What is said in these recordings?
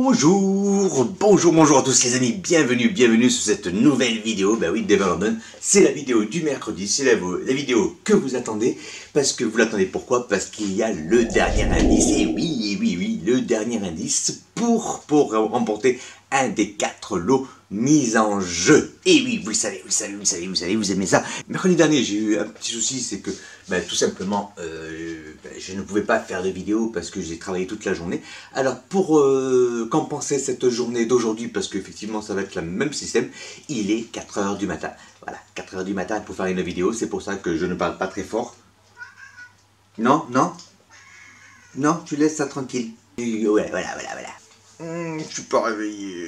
Bonjour à tous les amis, bienvenue sur cette nouvelle vidéo. Ben oui, Devil London, c'est la vidéo du mercredi, c'est la vidéo que vous attendez. Parce que vous l'attendez pourquoi? Parce qu'il y a le dernier indice, et oui, le dernier indice pour remporter un des 4 lots mis en jeu. Et oui, vous le savez, vous aimez ça. Mercredi dernier, j'ai eu un petit souci, c'est que tout simplement, je ne pouvais pas faire de vidéo parce que j'ai travaillé toute la journée. Alors pour compenser cette journée d'aujourd'hui, parce qu'effectivement ça va être le même système, il est 4 h du matin. Voilà, 4 h du matin pour faire une vidéo, c'est pour ça que je ne parle pas très fort. Non, tu laisses ça tranquille. Ouais, voilà. Je suis pas réveillé.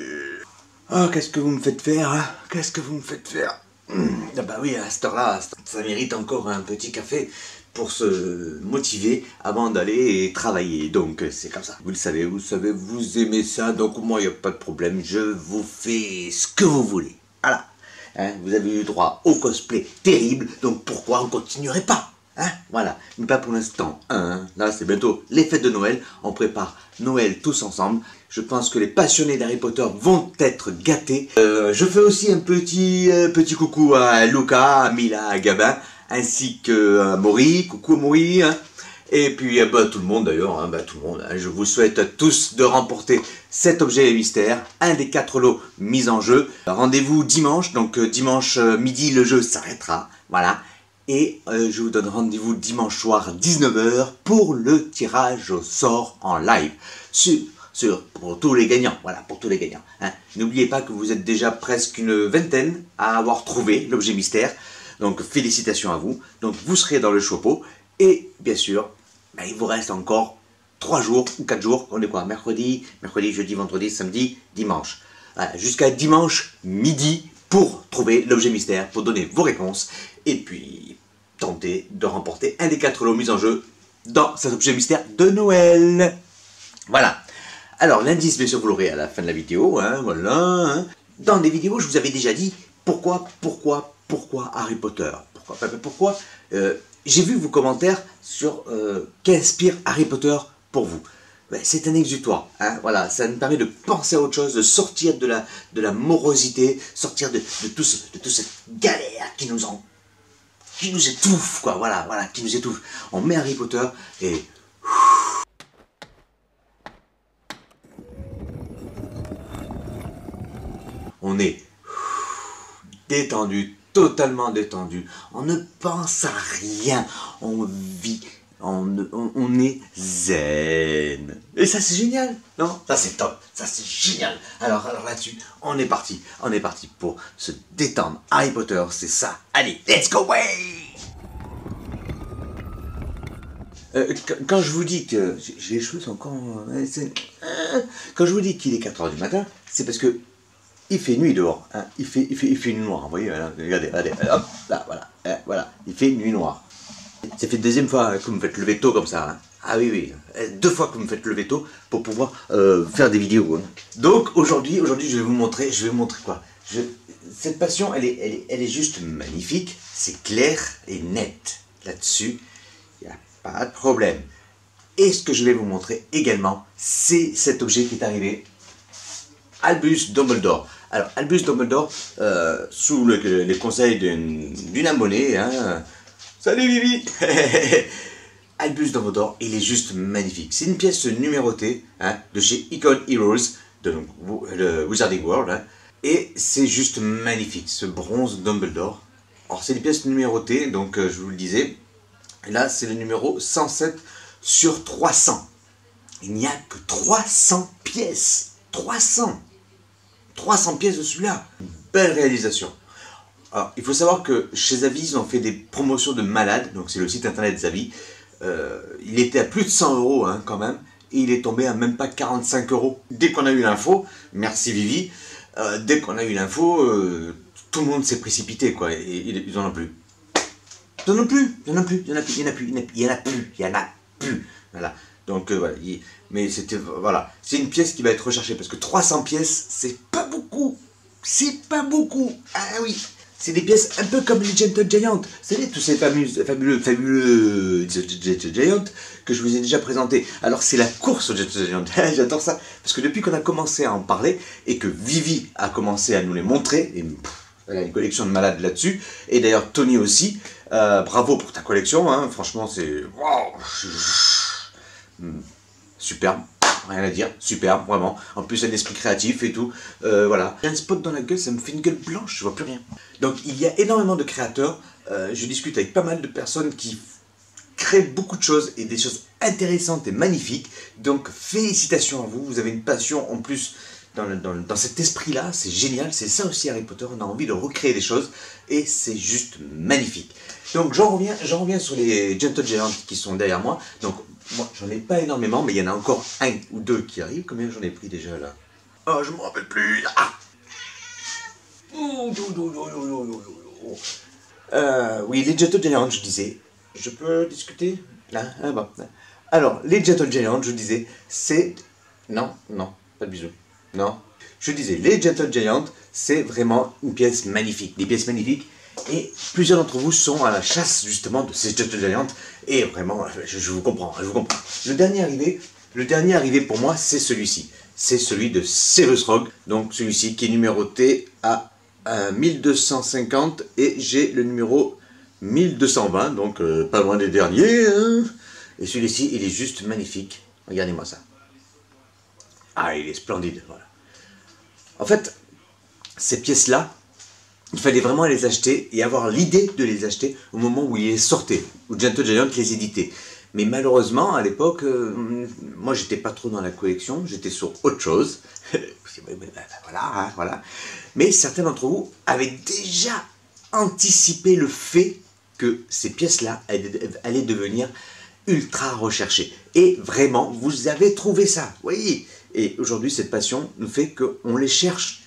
Oh, qu'est-ce que vous me faites faire, hein? Qu'est-ce que vous me faites faire? Ah bah oui, à cette heure-là, ça mérite encore un petit café pour se motiver avant d'aller travailler. Donc, c'est comme ça. Vous le savez, vous aimez ça, donc moi, il n'y a pas de problème. Je vous fais ce que vous voulez. Voilà. Hein, vous avez eu droit au cosplay terrible, donc pourquoi on ne continuerait pas? Hein, voilà, mais pas pour l'instant. Hein. Là, c'est bientôt les fêtes de Noël. On prépare Noël tous ensemble. Je pense que les passionnés d'Harry Potter vont être gâtés. Je fais aussi un petit coucou à Luca, à Mila, à Gabin, ainsi qu'à Maury. Coucou Maury. Hein. Et puis tout le monde d'ailleurs. Hein, tout le monde. Hein. Je vous souhaite à tous de remporter cet objet mystère, un des 4 lots mis en jeu. Rendez-vous dimanche. Donc dimanche midi, le jeu s'arrêtera. Voilà. Et je vous donne rendez-vous dimanche soir 19 h pour le tirage au sort en live. Pour tous les gagnants. Voilà, pour tous les gagnants. Hein. N'oubliez pas que vous êtes déjà presque une vingtaine à avoir trouvé l'objet mystère. Donc félicitations à vous. Donc vous serez dans le chopeau. Et bien sûr, il vous reste encore 3 jours ou 4 jours. On est quoi? Mercredi, jeudi, vendredi, samedi, dimanche. Voilà, jusqu'à dimanche midi pour trouver l'objet mystère, pour donner vos réponses. Et puis tenter de remporter un des 4 lots mis en jeu dans cet objet mystère de Noël. Voilà. Alors l'indice, bien sûr, vous l'aurez à la fin de la vidéo. Hein, voilà. Hein. Dans des vidéos, je vous avais déjà dit pourquoi Harry Potter. Pourquoi j'ai vu vos commentaires sur qu'inspire Harry Potter pour vous. C'est un exutoire, hein, voilà, ça nous permet de penser à autre chose, de sortir de la morosité, sortir de toute cette galère qui nous étouffe, quoi, voilà, qui nous étouffe. On met Harry Potter et on est détendu, totalement détendu. On ne pense à rien, on vit. On est zen. Et ça c'est génial, non? Ça c'est top, ça c'est génial. Alors là-dessus, on est parti pour se détendre. Harry Potter, c'est ça. Allez, let's go away. Quand je vous dis que... J'ai les cheveux encore... Quand je vous dis qu'il est 4 h du matin, c'est parce que il fait nuit dehors. Hein. Il fait nuit noire, vous voyez, hein. Regardez, hop, là, voilà, il fait nuit noire. Ça fait 2e fois que vous me faites lever tôt comme ça. Hein. Ah oui, 2 fois que vous me faites lever tôt pour pouvoir faire des vidéos. Hein. Donc aujourd'hui, je vais vous montrer quoi. Cette passion, elle est juste magnifique. C'est clair et net. Là-dessus, il n'y a pas de problème. Et ce que je vais vous montrer également, c'est cet objet qui est arrivé. Albus Dumbledore. Alors, Albus Dumbledore, sous les conseils d'une abonnée, hein. Salut Vivi. Albus Dumbledore, il est juste magnifique. C'est une pièce numérotée, hein, de chez Icon Heroes, de Wizarding World, hein, et c'est juste magnifique, ce bronze Dumbledore. Alors, c'est une pièce numérotée, donc je vous le disais, et là, c'est le numéro 107 sur 300. Il n'y a que 300 pièces. 300 pièces de celui-là. Belle réalisation. Alors, il faut savoir que chez Zavi, ils ont fait des promotions de malades, donc c'est le site internet Zavi. Il était à plus de 100 € hein, quand même, et il est tombé à même pas 45 €. Dès qu'on a eu l'info, merci Vivi, dès qu'on a eu l'info, tout le monde s'est précipité, quoi, et ils en ont plus. Il n'y en a plus. Voilà. Donc voilà, mais c'était, voilà, c'est une pièce qui va être recherchée, parce que 300 pièces, c'est pas beaucoup. Ah oui. C'est des pièces un peu comme les Gentle Giant. Vous savez, tous ces fabuleux Gentle Giant que je vous ai déjà présentés. Alors, c'est la course aux Gentle Giant. J'adore ça. Parce que depuis qu'on a commencé à en parler et que Vivi a commencé à nous les montrer, et elle a une collection de malades là-dessus, et d'ailleurs Tony aussi, bravo pour ta collection. Hein. Franchement, c'est... Wow. Superbe. Rien à dire, superbe, vraiment. En plus, un esprit créatif et tout. Voilà. J'ai un spot dans la gueule, ça me fait une gueule blanche, je vois plus rien. Donc, il y a énormément de créateurs. Je discute avec pas mal de personnes qui créent beaucoup de choses et des choses intéressantes et magnifiques. Donc, félicitations à vous. Vous avez une passion en plus dans cet esprit-là. C'est génial. C'est ça aussi Harry Potter. On a envie de recréer des choses et c'est juste magnifique. Donc, j'en reviens sur les Gentle Giant qui sont derrière moi. Donc, moi, j'en ai pas énormément, mais il y en a encore un ou deux qui arrivent. Combien j'en ai pris déjà là? Oh, je me rappelle plus. Ah, oui, les Gentle Giant, je disais. Je peux discuter là? Ah, bon. Alors, les Gentle Giant, je disais, c'est... Non, pas de bisous. Non. Je disais, les Gentle Giant, c'est vraiment une pièce magnifique. Des pièces magnifiques. Et plusieurs d'entre vous sont à la chasse justement de ces Gentle Giant. Et vraiment, je vous comprends, Le dernier arrivé pour moi, c'est celui-ci. C'est celui de Severus Rogue. Donc celui-ci qui est numéroté à 1250 et j'ai le numéro 1220. Donc pas loin des derniers. Hein. Et celui-ci, il est juste magnifique. Regardez-moi ça. Ah, il est splendide. Voilà. En fait, ces pièces-là, il fallait vraiment les acheter et avoir l'idée de les acheter au moment où ils les sortaient, où Gentle Giant les éditait. Mais malheureusement, à l'époque, moi j'étais pas trop dans la collection, j'étais sur autre chose. Voilà. Mais certains d'entre vous avaient déjà anticipé le fait que ces pièces-là allaient devenir ultra recherchées. Et vraiment, vous avez trouvé ça, oui. Et aujourd'hui, cette passion nous fait qu'on les cherche.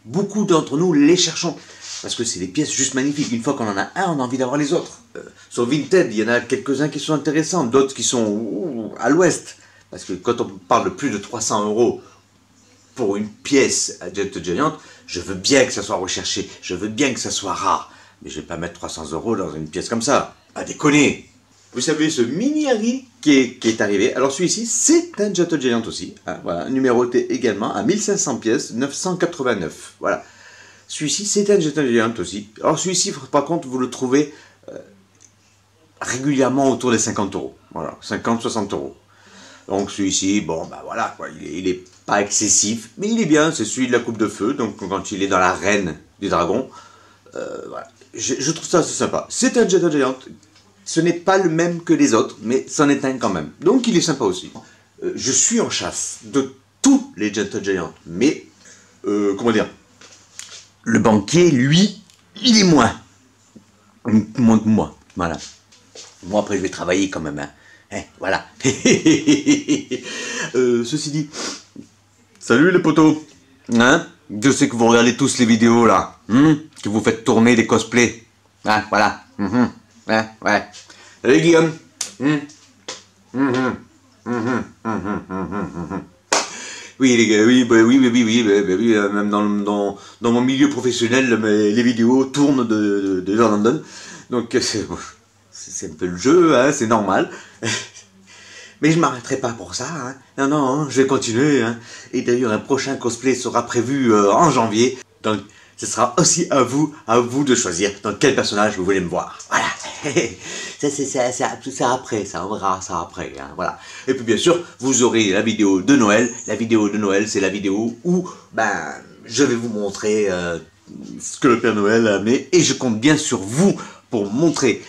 Beaucoup d'entre nous les cherchons, parce que c'est des pièces juste magnifiques. Une fois qu'on en a un, on a envie d'avoir les autres. Sur Vinted, il y en a quelques-uns qui sont intéressants, d'autres qui sont à l'ouest. Parce que quand on parle de plus de 300 € pour une pièce à Gentle Giant, je veux bien que ça soit recherché, je veux bien que ça soit rare. Mais je ne vais pas mettre 300 € dans une pièce comme ça. Pas déconner. Vous savez, ce mini Harry qui est arrivé, alors celui-ci, c'est un Gentle Giant aussi. Hein, voilà, numéroté également à 1500 pièces, 989. Voilà. Celui-ci, c'est un Gentle Giant aussi. Alors celui-ci, par contre, vous le trouvez régulièrement autour des 50 €. Voilà, 50-60 €. Donc celui-ci, bon, bah voilà, quoi, il est pas excessif, mais il est bien, c'est celui de la coupe de feu, donc quand il est dans l'arène des dragons, voilà. Je trouve ça assez sympa. C'est un Gentle Giant. Ce n'est pas le même que les autres, mais c'en est un quand même. Donc il est sympa aussi. Je suis en chasse de tous les Gentle Giant, mais, comment dire, le banquier, lui, il est moins que moi. Voilà. Moi, après, je vais travailler quand même. Hein, voilà. Ceci dit, salut les potos. Hein, je sais que vous regardez tous les vidéos là, que vous faites tourner des cosplays. Hein, voilà. Ouais. Salut Guillaume. Oui les gars, oui, même dans mon milieu professionnel, les vidéos tournent de London. Donc c'est un peu le jeu, hein, c'est normal. Mais je ne m'arrêterai pas pour ça. Hein. Non, je vais continuer. Hein. Et d'ailleurs, un prochain cosplay sera prévu en janvier. Donc, ce sera aussi à vous de choisir dans quel personnage vous voulez me voir. Voilà. C'est après, ça, on verra ça après. Hein, voilà. Et puis, bien sûr, vous aurez la vidéo de Noël. La vidéo de Noël, c'est la vidéo où je vais vous montrer ce que le Père Noël a amené. Et je compte bien sur vous pour montrer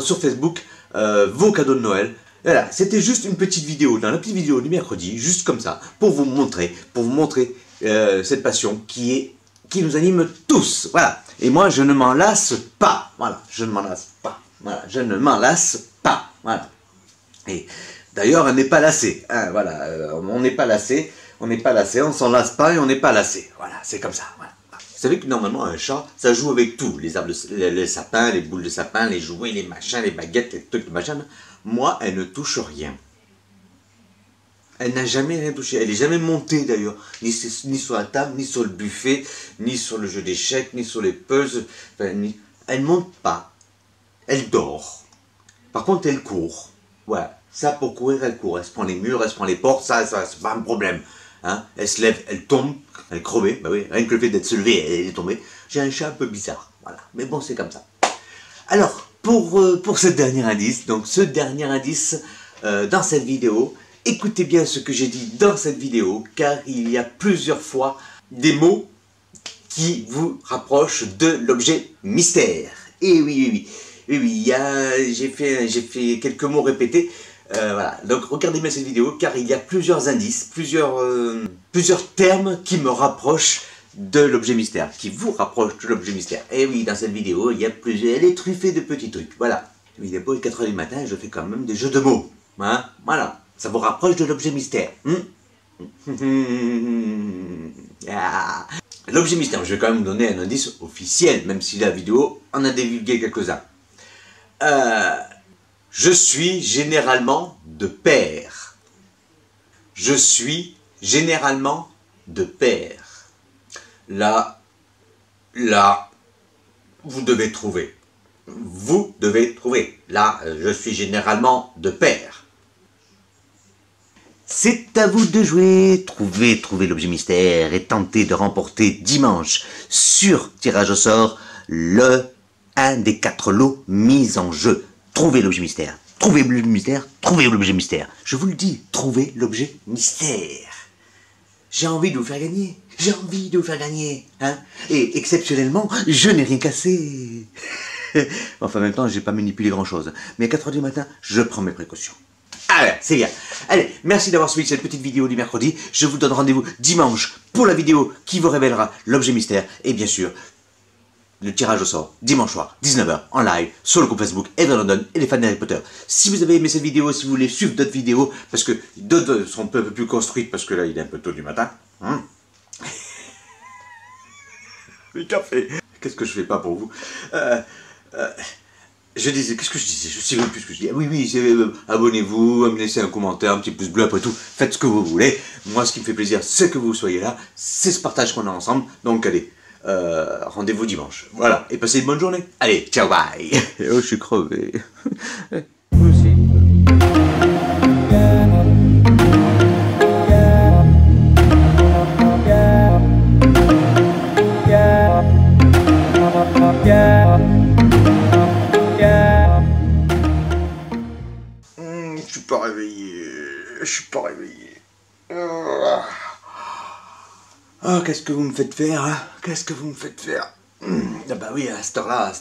sur Facebook vos cadeaux de Noël. Voilà, c'était juste une petite vidéo, dans la petite vidéo du mercredi, juste comme ça, pour vous montrer cette passion qui nous anime tous. Voilà. Et moi, je ne m'en lasse pas. Voilà, je ne m'en lasse pas. Voilà, je ne m'en lasse pas. Voilà. Et d'ailleurs, on n'est pas lassé. Hein, voilà, on n'est pas lassé. On n'est pas lassé, on s'en lasse pas et on n'est pas lassé. Voilà, c'est comme ça. Voilà. Vous savez que normalement, un chat, ça joue avec tout. Les arbres, les sapins, les boules de sapin, les jouets, les machins, les baguettes, les trucs, les machins. Moi, elle ne touche rien. Elle n'a jamais rien touché. Elle n'est jamais montée d'ailleurs. Ni sur la table, ni sur le buffet, ni sur le jeu d'échecs, ni sur les puzzles. Enfin, elle ne monte pas. Elle dort. Par contre, elle court. Voilà. Ça, pour courir, elle court. Elle se prend les murs, elle se prend les portes. Ça c'est pas un problème. Hein, elle se lève, elle tombe. Elle est crevée. Bah oui, rien que le fait d'être se levée, elle est tombée. J'ai un chat un peu bizarre. Voilà. Mais bon, c'est comme ça. Alors, pour ce dernier indice, donc ce dernier indice dans cette vidéo, écoutez bien ce que j'ai dit dans cette vidéo, car il y a plusieurs fois des mots qui vous rapprochent de l'objet mystère. Et oui, j'ai fait quelques mots répétés. Voilà, donc regardez bien cette vidéo, car il y a plusieurs indices, plusieurs termes qui me rapprochent de l'objet mystère, qui vous rapproche de l'objet mystère. Et oui, dans cette vidéo, il y a plusieurs, elle est truffée de petits trucs, voilà. Il n'est pas 4 h du matin, je fais quand même des jeux de mots, hein, voilà, ça vous rapproche de l'objet mystère. Ah. L'objet mystère, je vais quand même vous donner un indice officiel, même si la vidéo en a divulgué quelques-uns. Je suis généralement de pair. Je suis généralement de pair. Là, vous devez trouver. Vous devez trouver. Là, je suis généralement de pair. C'est à vous de jouer. Trouvez l'objet mystère et tentez de remporter dimanche sur tirage au sort un des 4 lots mis en jeu. Trouvez l'objet mystère. Trouvez l'objet mystère. Trouvez l'objet mystère. Je vous le dis, trouvez l'objet mystère. J'ai envie de vous faire gagner. J'ai envie de vous faire gagner. Hein, et exceptionnellement, je n'ai rien cassé. Enfin, en même temps, j'ai pas manipulé grand-chose. Mais à 4 h du matin, je prends mes précautions. Allez, c'est bien. Allez, merci d'avoir suivi cette petite vidéo du mercredi. Je vous donne rendez-vous dimanche pour la vidéo qui vous révélera l'objet mystère. Et bien sûr, le tirage au sort, dimanche soir, 19 h, en live, sur le groupe Facebook Everlondon et les fans d'Harry Potter. Si vous avez aimé cette vidéo, si vous voulez suivre d'autres vidéos, parce que d'autres sont un peu plus construites, parce que là, il est un peu tôt du matin. Le café. Qu'est-ce que je fais pas pour vous? Je disais, qu'est-ce que je disais? Je sais même plus ce que je dis. Oui, abonnez-vous, me laissez un commentaire, un petit pouce bleu, après tout, faites ce que vous voulez. Moi, ce qui me fait plaisir, c'est que vous soyez là. C'est ce partage qu'on a ensemble. Donc, allez. Rendez-vous dimanche. Voilà. Et passez une bonne journée. Allez, ciao, bye. Oh, je suis crevé. Vous aussi. Je suis pas réveillé. Je suis pas réveillé. Oh, qu'est-ce que vous me faites faire, hein? Qu'est-ce que vous me faites faire? Ah bah oui, à cette heure-là,